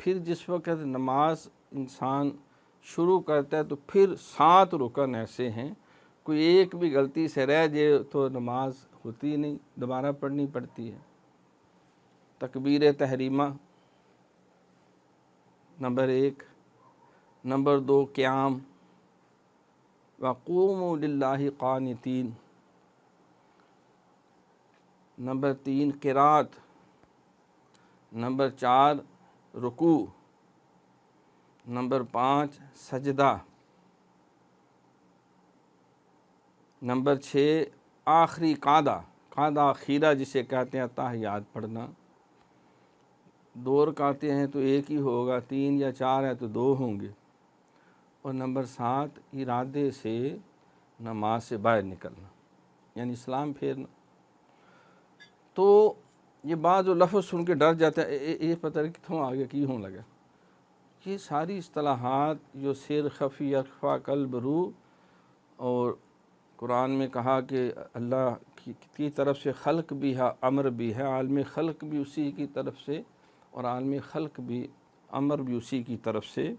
پھر جس وقت نماز انسان شروع کرتا ہے تو پھر 7 رکن ایسے ہیں، کوئی ایک بھی غلطی سے رہ جائے تو نماز ہوتی نہیں، دوبارہ پڑھنی پڑتی ہے۔ تکبیر تحریمہ نمبر 1، نمبر 2 قیام، وقوموا للہ قانتین، نمبر 3 قرات، نمبر 4 رکوع، نمبر 5 سجدہ، نمبر 6 آخری قعدہ اخیرہ جسے کہتے ہیں تحیات پڑھنا، 2 رکعتیں ہیں تو ایک ہی ہوگا، 3 یا 4 ہے تو 2 ہوں گے، اور نمبر 7 ارادے سے نماز سے باہر نکلنا یعنی اسلام پھیرنا۔ تو یہ بعض لفظ سن کے ڈر جاتا ہے، یہ پتہ نہیں کتوں آگے کی ہوں لگا۔ یہ ساری اصطلاحات جو سر خفی اخفا قلب روح، اور قرآن میں کہا کہ اللہ کی طرف سے خلق بھی ہے، امر بھی ہے، عالم خلق بھی اسی کی طرف سے اور عالم خلق بھی امر بھی اسی کی طرف سے